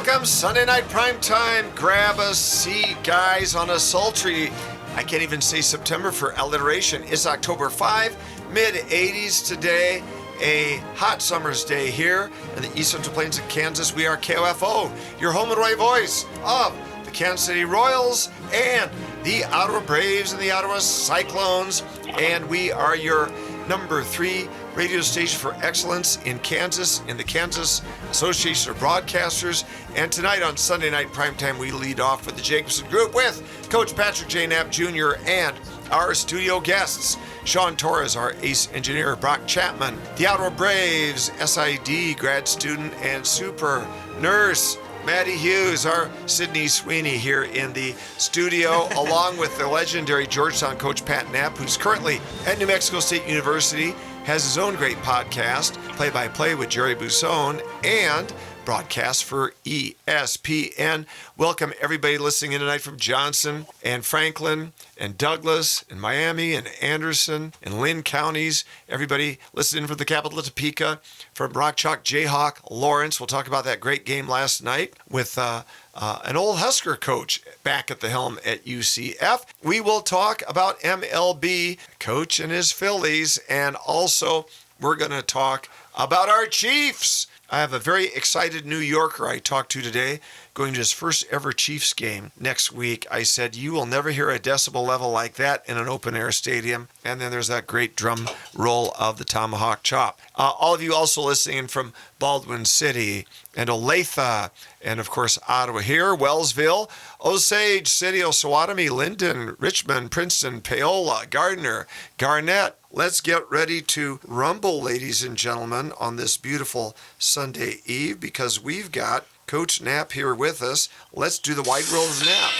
Welcome, Sunday night primetime. Grab a seat, guys, on a sultry, I can't even say September for alliteration. It's October 5, mid-80s today. A hot summer's day here in the East Central Plains of Kansas. We are KOFO, your home and away voice of the Kansas City Royals and the Ottawa Braves and the Ottawa Cyclones. And we are your number 3 radio station for excellence in Kansas, in the Kansas Association of Broadcasters. And tonight on Sunday Night Primetime, we lead off with the Jacobson Group with Coach Patrick Knapp Jr. and our studio guests, Sean Torres, our ace engineer, Brock Chapman, the Ottawa Braves, SID grad student and super nurse, Maddie Hughes, our Sydney Sweeney here in the studio, along with the legendary Georgetown coach Pat Knapp, who's currently at New Mexico State University, has his own great podcast, Play-by-Play with Jerry Busson, and broadcast for ESPN. Welcome everybody listening in tonight from Johnson and Franklin and Douglas and Miami and Anderson and Lynn counties. Everybody listening from the capital of Topeka, from Rock Chalk, Jayhawk, Lawrence. We'll talk about that great game last night with an old Husker coach back at the helm at UCF. We will talk about MLB, coach and his Phillies, and also we're going to talk about our Chiefs. I have a very excited New Yorker I talked to today, going to his first ever Chiefs game next week. I said, you will never hear a decibel level like that in an open-air stadium. And then there's that great drum roll of the tomahawk chop. All of you also listening from Baldwin City and Olathe, and of course Ottawa here, Wellsville, Osage City, Osawatomie, Linden, Richmond, Princeton, Paola, Gardner, Garnett. Let's get ready to rumble, ladies and gentlemen, on this beautiful Sunday eve, because we've got Coach Knapp here with us. Let's do the wide world of Knapp.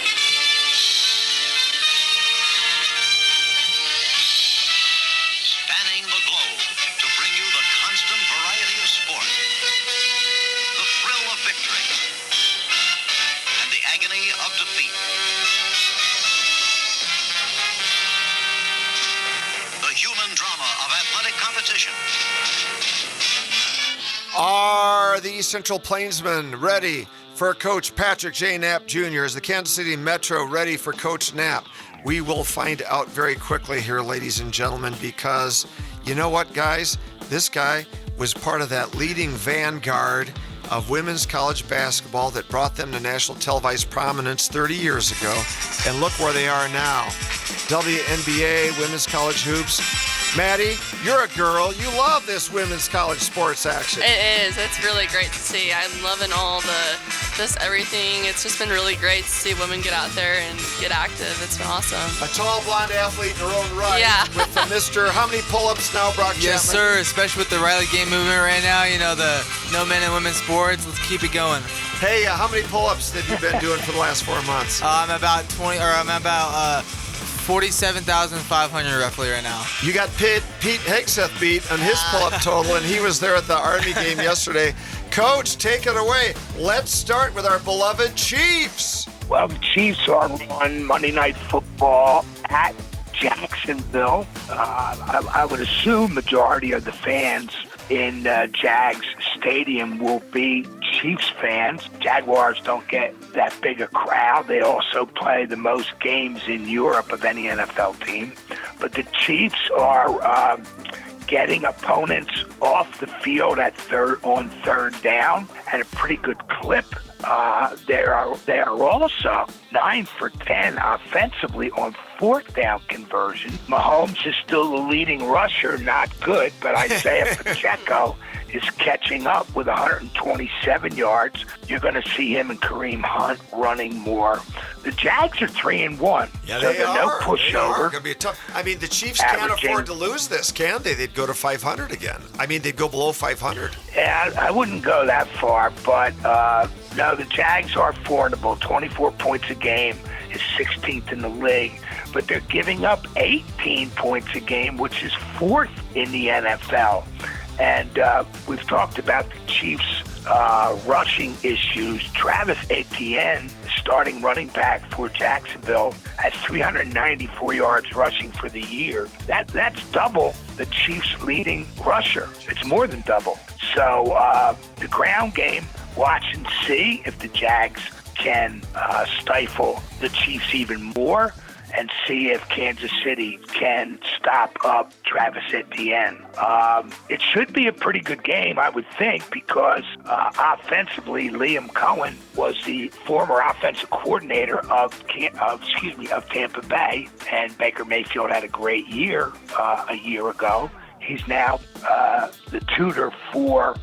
Spanning the globe to bring you the constant variety of sport, the thrill of victory, and the agony of defeat. The human drama of athletic competition. Are the Central Plainsmen ready for Coach Patrick J. Knapp Jr.? Is the Kansas City Metro ready for Coach Knapp? We will find out very quickly here, ladies and gentlemen, because you know what, guys? This guy was part of that leading vanguard of women's college basketball that brought them to national televised prominence 30 years ago. And look where they are now. WNBA, women's college hoops. Maddie, you're a girl. You love this women's college sports action. It is. It's really great to see. I'm loving just everything. It's just been really great to see women get out there and get active. It's been awesome. A tall blonde athlete in her own right. Yeah. With the Mr. How many pull-ups now, Brock Chapman? Yes, sir. Especially with the Riley game movement right now. You know, the no men and women's sports. Let's keep it going. Hey, how many pull-ups have you been doing for the last 4 months? I'm about 47,500 roughly right now. You got Pete Hegseth beat on his pull-up total, and he was there at the Army game yesterday. Coach, take it away. Let's start with our beloved Chiefs. Well, the Chiefs are on Monday Night Football at Jacksonville. I would assume majority of the fans in Jags Stadium will be Chiefs fans. Jaguars don't get that big a crowd. They also play the most games in Europe of any NFL team. But the Chiefs are getting opponents off the field on third down at a pretty good clip. They are also 9 for 10 offensively on fourth down conversion. Mahomes is still the leading rusher, not good, but Isaiah Pacheco is catching up with 127 yards. You're going to see him and Kareem Hunt running more. The Jags are 3-1. Yeah, so they are. No pushover. Going to be a tough. I mean, the Chiefs can't afford to lose this, can they? They'd go to 500 again. I mean, they'd go below 500. Yeah, I wouldn't go that far, but no, the Jags are formidable. 24 points a game is 16th in the league, but they're giving up 18 points a game, which is 4th in the NFL. And we've talked about the Chiefs' rushing issues. Travis Etienne, starting running back for Jacksonville, has 394 yards rushing for the year. That's double the Chiefs' leading rusher. It's more than double. So the ground game watch and see if the Jags can stifle the Chiefs even more, and see if Kansas City can stop up Travis Etienne. It should be a pretty good game, I would think, because offensively, Liam Cohen was the former offensive coordinator of Tampa Bay, and Baker Mayfield had a great year a year ago. He's now the tutor for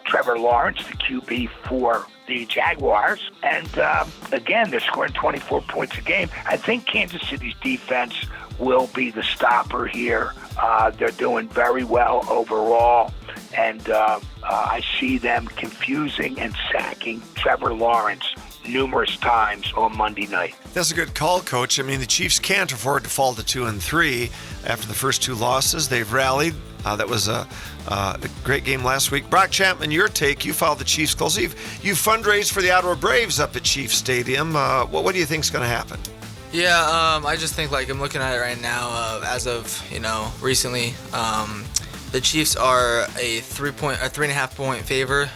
Trevor Lawrence, the QB for the Jaguars. And again, they're scoring 24 points a game. I think Kansas City's defense will be the stopper here. They're doing very well overall. And I see them confusing and sacking Trevor Lawrence numerous times on Monday night. That's a good call, Coach. I mean, the Chiefs can't afford to fall to 2-3 after the first two losses. They've rallied. That was a great game last week. Brock Chapman, your take. You followed the Chiefs closely. You fundraised for the Ottawa Braves up at Chiefs Stadium. What do you think is going to happen? Yeah, I just think, like, I'm looking at it right now. As of recently, the Chiefs are a 3.5 point favor.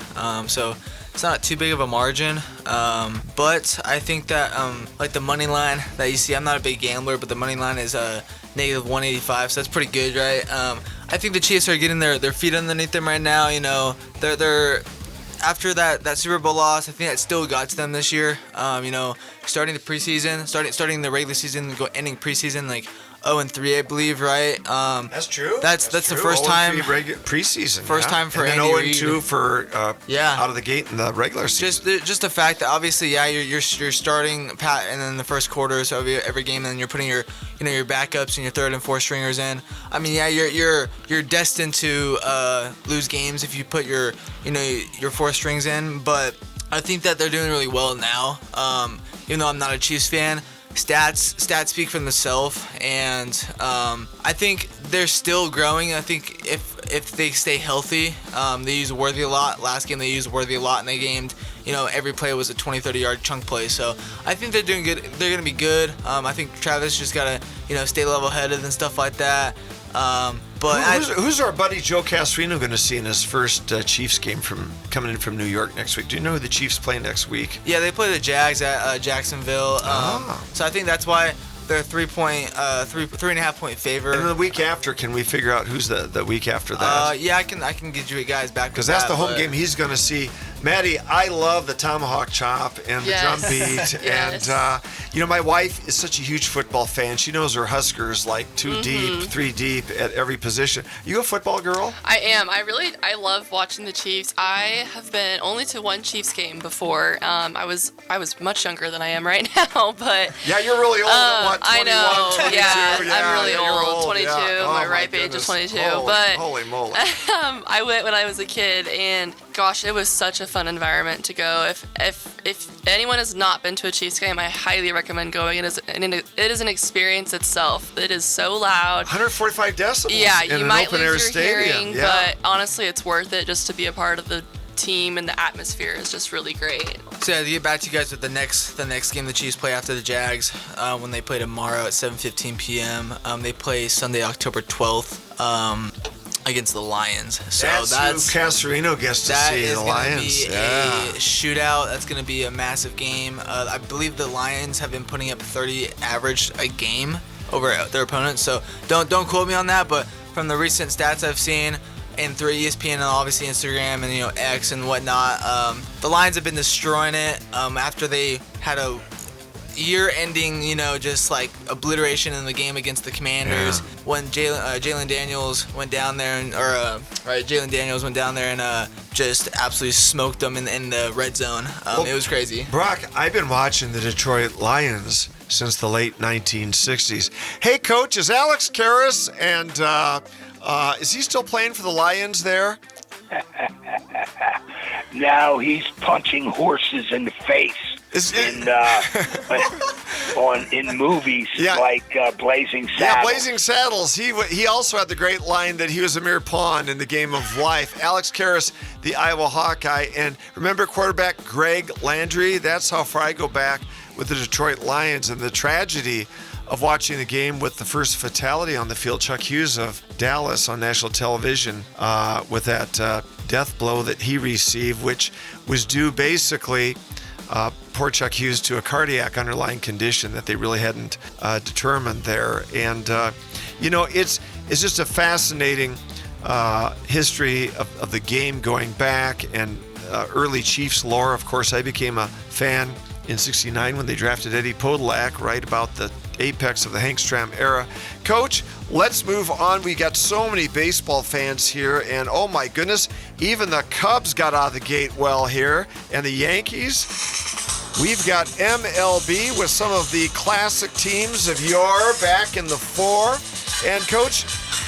So it's not too big of a margin. But I think that like the money line that you see, I'm not a big gambler, but the money line is negative 185, so that's pretty good, right? I think the Chiefs are getting their feet underneath them right now. They're after that Super Bowl loss. I think that still got to them this year. Starting the preseason, starting the regular season, ending preseason like 0-3, I believe, right? That's true. That's true. the first time preseason. First time for and Andy then Reid. 0-2 for out of the gate in the regular season. Just the fact that obviously, you're starting Pat, and then the first quarter of every game, and then you're putting your backups and your third and fourth stringers in. I mean, you're destined to lose games if you put your fourth strings in. But I think that they're doing really well now. Even though I'm not a Chiefs fan. Stats speak for themselves, and I think they're still growing. I think if they stay healthy, they use Worthy a lot. Last game they used Worthy a lot, and they gamed. Every play was a 20-30 yard chunk play. So I think they're doing good. They're gonna be good. I think Travis just gotta stay level-headed and stuff like that. But who's our buddy Joe Castrino going to see in his first Chiefs game coming in from New York next week? Do you know who the Chiefs play next week? Yeah, they play the Jags at Jacksonville. So I think that's why they're 3.5 point favor. And then the week after, can we figure out who's the week after that? Yeah, I can get you guys back because that's the home game he's going to see. Maddie, I love the tomahawk chop and the drum beat. Yes. And, my wife is such a huge football fan. She knows her Huskers like two deep, three deep at every position. You a football girl? I am. I love watching the Chiefs. I have been only to one Chiefs game before. I was much younger than I am right now, but yeah, you're really old. What, 21, I know. 22? Yeah, I'm really old. 22. Yeah. My ripe age is 22. Holy moly. I went when I was a kid, and gosh, it was such a fun environment to go. If anyone has not been to a Chiefs game, I highly recommend going. It is an experience itself. It is so loud. 145 decibels. Yeah, in you an might open lose air your stadium. hearing, but honestly, it's worth it just to be a part of the team, and the atmosphere is just really great. So yeah, to get back to you guys with the next game the Chiefs play after the Jags, when they play tomorrow at 7:15 p.m. They play Sunday, October 12th. Against the Lions. So that's who Castrino gets to see, the Lions. That is going to be a shootout. That's going to be a massive game. I believe the Lions have been putting up 30 average a game over their opponents. So don't quote me on that, but from the recent stats I've seen and through ESPN and obviously Instagram and X and whatnot, the Lions have been destroying it after they had a year-ending, just like obliteration in the game against the Commanders. When Jalen Daniels went down there, and just absolutely smoked them in the red zone. It was crazy. Brock, I've been watching the Detroit Lions since the late 1960s. Hey, Coach, is Alex Karras and is he still playing for the Lions there? Now he's punching horses in the face. In movies like Blazing Saddles. Yeah, Blazing Saddles. He also had the great line that he was a mere pawn in the game of life. Alex Karras, the Iowa Hawkeye, and remember quarterback Greg Landry? That's how far I go back with the Detroit Lions and the tragedy of watching the game with the first fatality on the field. Chuck Hughes of Dallas on national television with that death blow that he received, which was due basically, poor Chuck Hughes, to a cardiac underlying condition that they really hadn't determined there. And, it's just a fascinating history of the game going back, and early Chiefs lore. Of course, I became a fan in '69 when they drafted Eddie Podolak, right about the apex of the Hank Stram era. Coach, let's move on. We got so many baseball fans here, and oh my goodness, even the Cubs got out of the gate well here, and the Yankees. We've got MLB with some of the classic teams of yore back in the 4. And Coach,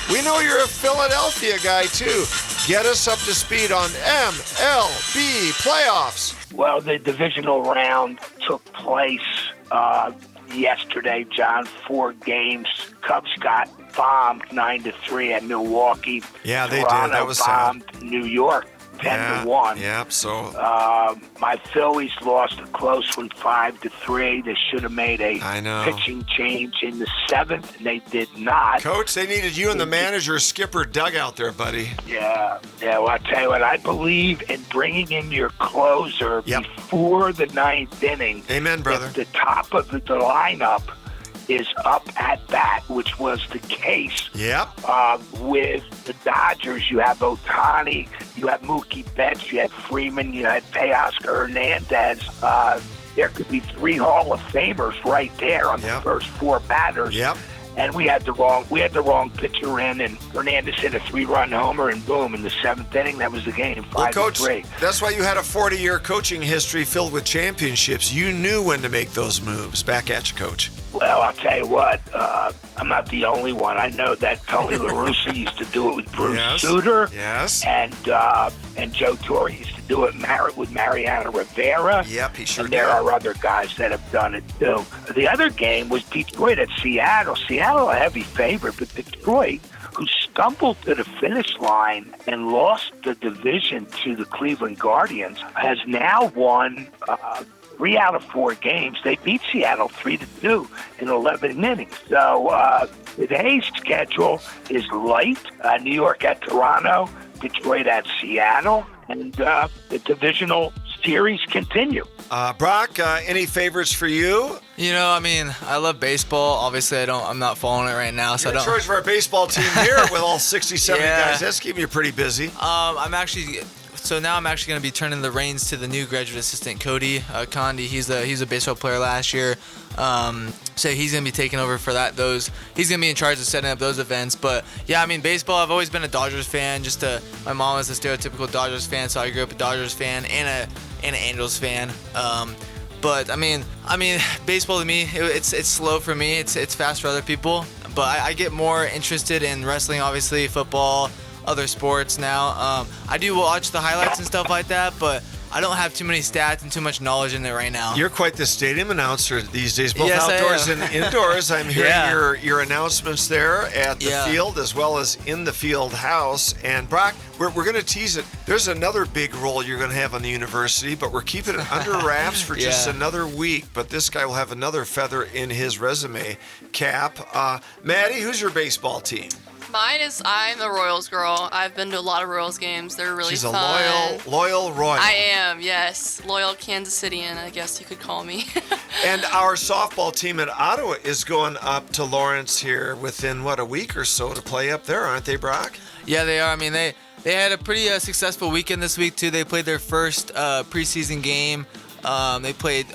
we know you're a Philadelphia guy too. Get us up to speed on MLB playoffs. Well, the divisional round took place yesterday, John. 4 games. Cubs got bombed 9-3 at Milwaukee. Yeah, they Toronto did. That was bombed sad. New York 10-1. Yeah, so my Phillies lost a close one 5-3. They should have made a pitching change in the 7th, and they did not. Coach, they needed you and the manager, Skipper Doug out there, buddy. Yeah. Well, I'll tell you what, I believe in bringing in your closer before the 9th inning. Amen, brother. If the top of the lineup is up at bat, which was the case with the Dodgers. You have Ohtani, you have Mookie Betts, you had Freeman, you had Teoscar Hernandez. There could be 3 Hall of Famers right there on the first 4 batters. Yep. And we had the wrong pitcher in, and Hernandez hit a 3-run homer, and boom, in the 7th inning, that was the game, 5-3. Well, Coach, that's why you had a 40-year coaching history filled with championships. You knew when to make those moves. Back at you, Coach. Well, I'll tell you what, I'm not the only one. I know that Tony La Russa used to do it with Bruce Sutter. Yes. And Joe Torre used to do it with Mariano Rivera. Yep, he sure and did. There are other guys that have done it too. The other game was Detroit at Seattle. Seattle a heavy favorite, but Detroit, who stumbled to the finish line and lost the division to the Cleveland Guardians, has now won 3 out of 4 games. They beat Seattle 3-2 in 11 innings. So today's schedule is light. New York at Toronto, Detroit at Seattle, and the divisional series continue. Brock, any favorites for you? I love baseball. Obviously, I'm not following it right now, so You're I in don't. charge of our baseball team here with all 67 guys. That's keeping you pretty busy. Now I'm actually going to be turning the reins to the new graduate assistant, Cody Condi. He's a baseball player last year, so he's going to be taking over for that. He's going to be in charge of setting up those events. But yeah, baseball. I've always been a Dodgers fan. My mom was a stereotypical Dodgers fan, so I grew up a Dodgers fan and an Angels fan. But baseball to me, it's slow for me. It's fast for other people. But I get more interested in wrestling, obviously, football, other sports now. I do watch the highlights and stuff like that, but I don't have too many stats and too much knowledge in it right now. You're quite the stadium announcer these days, both Yes, outdoors and indoors. I'm hearing your announcements there at the field as well as in the field house. And Brock, we're going to tease it. There's another big role you're going to have on the university, but we're keeping it under wraps for just another week. But this guy will have another feather in his resume cap. Maddie, who's your baseball team? I'm the Royals girl. I've been to a lot of Royals games. They're really fun. She's a loyal Royal. I am, yes. Loyal Kansas Cityan, I guess you could call me. And our softball team at Ottawa is going up to Lawrence here within, a week or so to play up there, aren't they, Brock? Yeah, they are. They had a pretty successful weekend this week, too. They played their first preseason game. They played,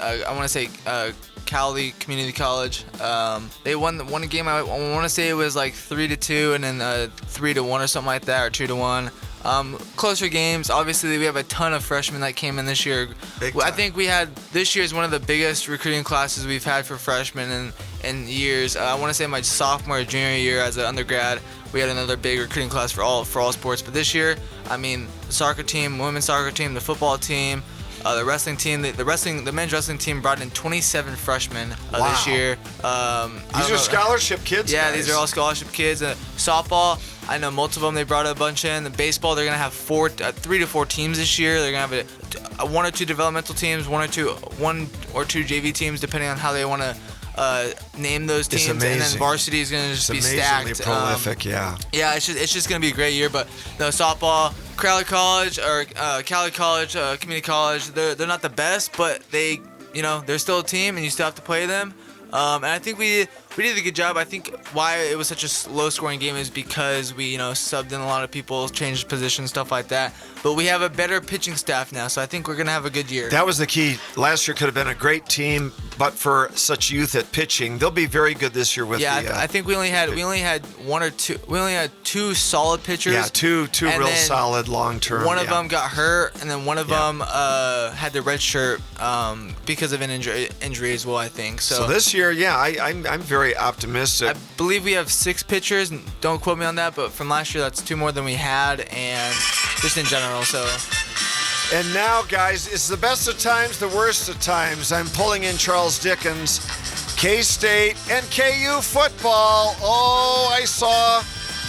Cali Community College. They won a game. I want to say it was like 3-2 and then 3-1 or something like that, or 2-1. Closer games. Obviously, we have a ton of freshmen that came in this year. I think this year is one of the biggest recruiting classes we've had for freshmen in years. I want to say my sophomore or junior year as an undergrad, we had another big recruiting class for all sports. But this year, the soccer team, women's soccer team, the football team, the wrestling team, the men's wrestling team brought in 27 freshmen this year. These are scholarship kids. Yeah, guys. These are all scholarship kids. Softball, I know most of them. They brought a bunch in. The baseball, they're gonna have 3 to 4 teams this year. They're gonna have 1 or 2 developmental teams, 1 or 2 JV teams, depending on how they want to name those teams, and then amazing. varsity is going to just be Amazingly stacked. prolific, yeah. Yeah, it's just going to be a great year. But no, softball, Crowley College or Cali College, Community College, they're not the best, but they're still a team, and you still have to play them. And I think we did a good job. I think why it was such a low-scoring game is because we subbed in a lot of people, changed positions, stuff like that. But we have a better pitching staff now, so I think we're gonna have a good year. That was the key. Last year could have been a great team, but for such youth at pitching, they'll be very good this year with I think we only had one or two. We only had two solid pitchers. Yeah, two and real then solid long-term. One of them got hurt, and then one of them had the red shirt because of an injury as well, I think. So this year, I'm very optimistic. I believe we have 6 pitchers. Don't quote me on that, but from last year, that's 2 more than we had, and just in general. So. And now, guys, it's the best of times, the worst of times. I'm pulling in Charles Dickens, K-State, and KU football. Oh, I saw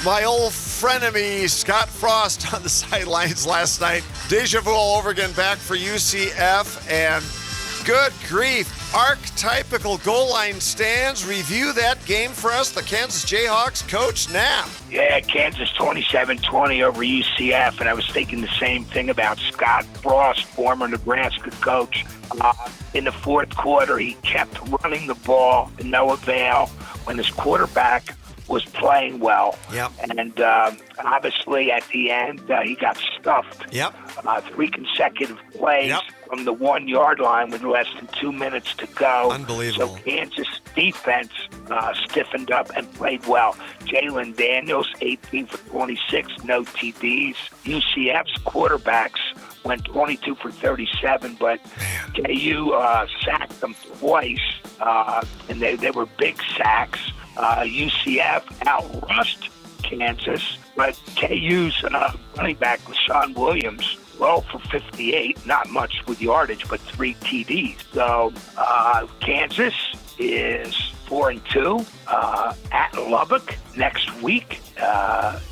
my old frenemy, Scott Frost, on the sidelines last night. Deja vu all over again, back for UCF, and good grief. Archetypical goal line stands. Review that game for us, the Kansas Jayhawks, Coach Knapp. Yeah, Kansas 27-20 over UCF, and I was thinking the same thing about Scott Frost, former Nebraska coach. In the fourth quarter, he kept running the ball to no avail when his quarterback was playing well. Yep. And obviously at the end, he got stuffed. Yep. 3 consecutive plays from the 1-yard line with less than 2 minutes to go. Unbelievable. So Kansas defense stiffened up and played well. Jalen Daniels, 18 for 26, no TDs. UCF's quarterbacks went 22 for 37, but KU sacked them twice, and they were big sacks. UCF outrushed Kansas, but KU's running back, LaShawn Williams, 12 for 58, not much with yardage, but 3 TDs. So Kansas is 4-2 at Lubbock next week,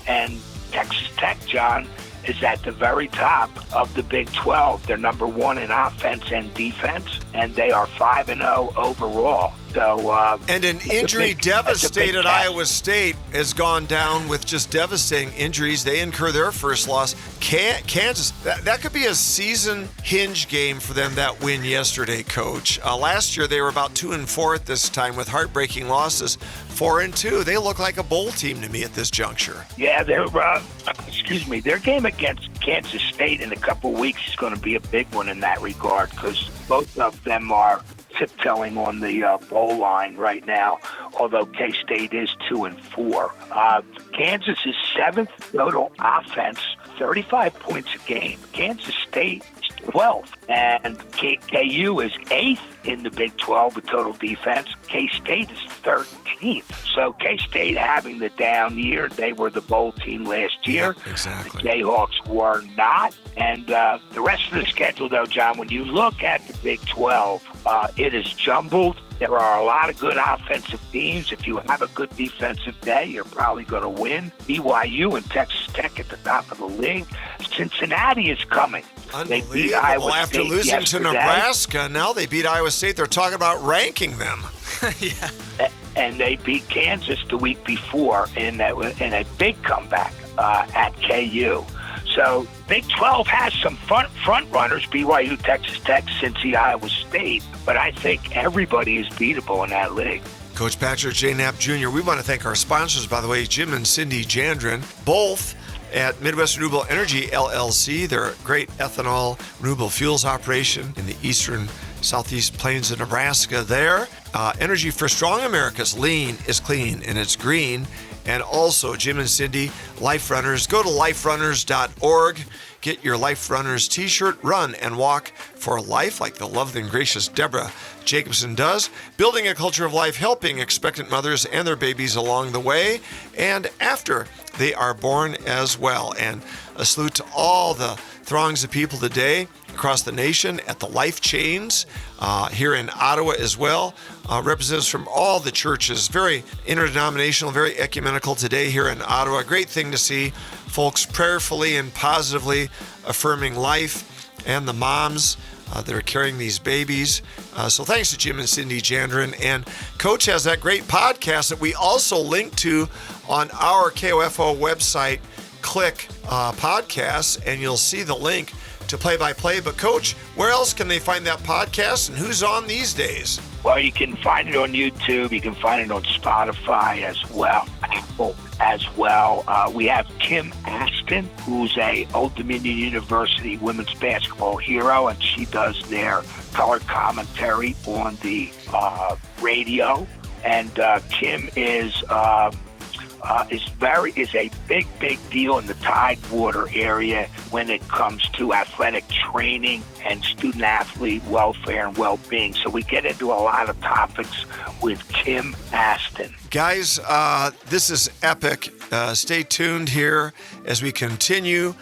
and Texas Tech, John, is at the very top of the Big 12. They're number 1 in offense and defense, and they are 5-0 overall. So, and an injury-devastated Iowa State has gone down with just devastating injuries. They incur their first loss. Kansas, that could be a season hinge game for them, that win yesterday, Coach. Last year, they were about 2-4 at this time with heartbreaking losses. 4-2. They look like a bowl team to me at this juncture. Yeah, they're their game against Kansas State in a couple of weeks is going to be a big one in that regard, because both of them are tiptoeing on the bowl line right now, although K-State is 2-4. Kansas is 7th total offense, 35 points a game. Kansas State is 12th, and KU is 8th in the Big 12 with total defense. K-State is 13th. So K-State having the down year. They were the bowl team last year. Yeah, exactly. The Jayhawks were not. And the rest of the schedule, though, John, when you look at the Big 12, it is jumbled. There are a lot of good offensive teams. If you have a good defensive day, you're probably going to win. BYU and Texas Tech at the top of the league. Cincinnati is coming. They beat Iowa State after losing yesterday. to Nebraska, now they beat Iowa State. They're talking about ranking them. Yeah. And they beat Kansas the week before in a big comeback at KU. So Big 12 has some front runners, BYU, Texas Tech, Cincy, Iowa State, but I think everybody is beatable in that league. Coach Patrick J. Knapp Jr., we want to thank our sponsors, by the way, Jim and Cindy Jandrin, both at Midwest Renewable Energy, LLC. They're a great ethanol renewable fuels operation in the eastern southeast plains of Nebraska there. Energy for Strong Americas, lean is clean and it's green. And also Jim and Cindy, Life Runners. Go to liferunners.org. Get your Life Runners t-shirt. Run and walk for life like the lovely and gracious Deborah Jacobson does. Building a culture of life, helping expectant mothers and their babies along the way and after they are born as well. And a salute to all the throngs of people today across the nation at the Life Chains here in Ottawa as well. Representatives from all the churches, very interdenominational, very ecumenical today here in Ottawa. Great thing to see folks prayerfully and positively affirming life and the moms that are carrying these babies. So thanks to Jim and Cindy Jandron. And Coach has that great podcast that we also link to on our KOFO website. Click podcasts and you'll see the link to play-by-play. But Coach, where else can they find that podcast and who's on these days? Well, you can find it on YouTube. You can find it on Spotify as well, Apple as well. We have Kim Aston, who's a Old Dominion University women's basketball hero, and she does their color commentary on the radio. And Kim is a big deal in the Tidewater area when it comes to athletic training and student athlete welfare and well-being. So we get into a lot of topics with Kim Aston. Guys, this is epic. Stay tuned here as we continue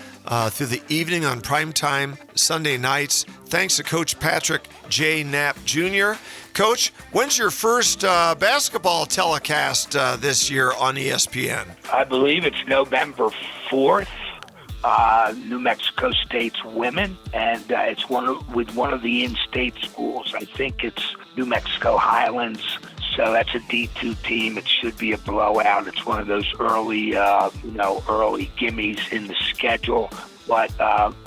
through the evening on primetime Sunday nights. Thanks to Coach Patrick J. Knapp Jr. Coach, when's your first basketball telecast this year on ESPN? I believe it's November 4th. New Mexico State's women, and it's with one of the in-state schools. I think it's New Mexico Highlands. So that's a D2 team. It should be a blowout. It's one of those early gimmies in the schedule. But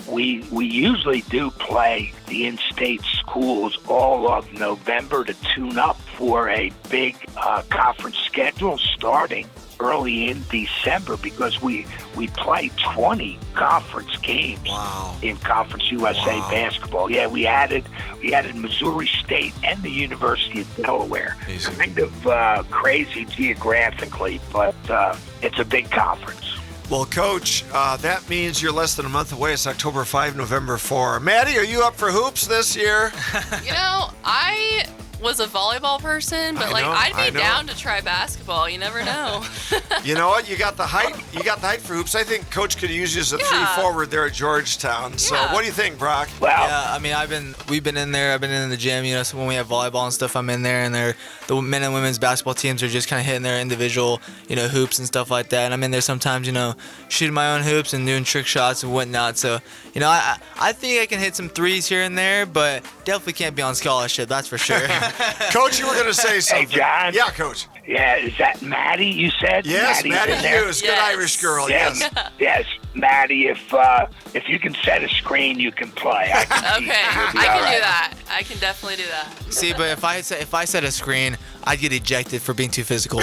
we usually do play the in-state schools all of November to tune up for a big conference schedule starting early in December, because we play 20 conference games in Conference USA basketball. Yeah, we added Missouri State and the University of Delaware. Amazing. Kind of crazy geographically, but it's a big conference. Well, Coach, that means you're less than a month away. It's October 5, November 4. Maddie, are you up for hoops this year? I was a volleyball person, but I'd be down to try basketball. You never know. You know what? You got the height. You got the height for hoops. I think Coach could use you as a 3-forward there at Georgetown. So what do you think, Brock? Well, yeah, I mean, we've been in there. I've been in the gym. So when we have volleyball and stuff, I'm in there, and the men and women's basketball teams are just kind of hitting their individual, hoops and stuff like that. And I'm in there sometimes, shooting my own hoops and doing trick shots and whatnot. So, I think I can hit some threes here and there, but definitely can't be on scholarship. That's for sure. Coach, you were going to say something. Hey, John. Yeah, Coach. Yeah, is that Maddie you said? Yes, Maddie Hughes. Good Yes. Irish girl, Yes, yes. yes, Maddie. If you can set a screen, you can play. I can Okay, I can do that. I can definitely do that. See, but if I set a screen, I'd get ejected for being too physical.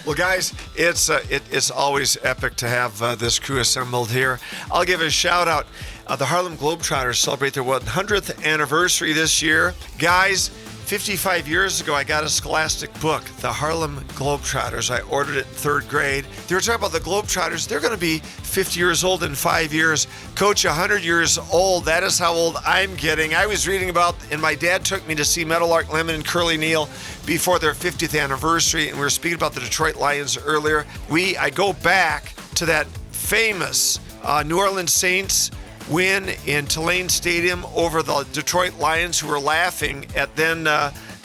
Well, guys, it's always epic to have this crew assembled here. I'll give a shout out. The Harlem Globetrotters celebrate their 100th anniversary this year. Guys, 55 years ago, I got a Scholastic book, The Harlem Globetrotters. I ordered it in 3rd grade. They were talking about the Globetrotters. They're going to be 50 years old in 5 years. Coach, 100 years old. That is how old I'm getting. I was reading about, and my dad took me to see Meadowlark Lemon and Curly Neal before their 50th anniversary, and we were speaking about the Detroit Lions earlier. I go back to that famous New Orleans Saints win in Tulane Stadium over the Detroit Lions, who were laughing at then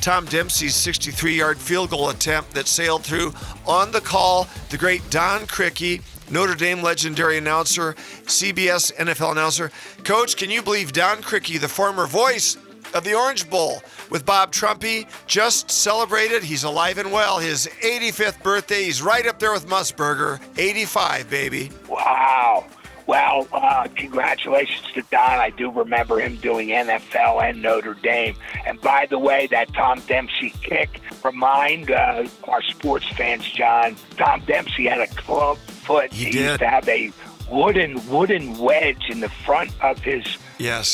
Tom Dempsey's 63-yard field goal attempt that sailed through. On the call, the great Don Criqui, Notre Dame legendary announcer, CBS NFL announcer. Coach, can you believe Don Criqui, the former voice of the Orange Bowl with Bob Trumpy, just celebrated, he's alive and well, his 85th birthday. He's right up there with Musburger. 85, baby. Wow. Well, congratulations to Don. I do remember him doing NFL and Notre Dame. And by the way, that Tom Dempsey kick, remind our sports fans, John, Tom Dempsey had a club foot. He used to have a wooden wedge in the front of his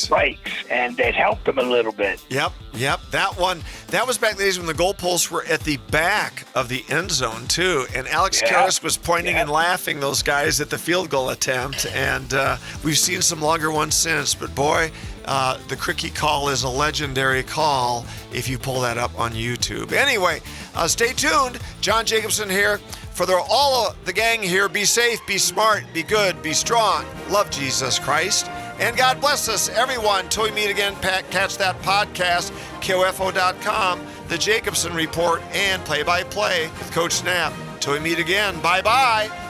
brakes, and it helped him a little bit. Yep. That was back in the days when the goalposts were at the back of the end zone, too. And Alex Karras was pointing and laughing, those guys, at the field goal attempt. And we've seen some longer ones since. But, boy, the Criqui call is a legendary call if you pull that up on YouTube. Anyway, stay tuned. John Jacobson here. For all of the gang here, be safe, be smart, be good, be strong. Love Jesus Christ. And God bless us, everyone. Till we meet again, catch that podcast, KOFO.com, the Jacobson Report, and play-by-play with Coach Knapp. Till we meet again, bye-bye.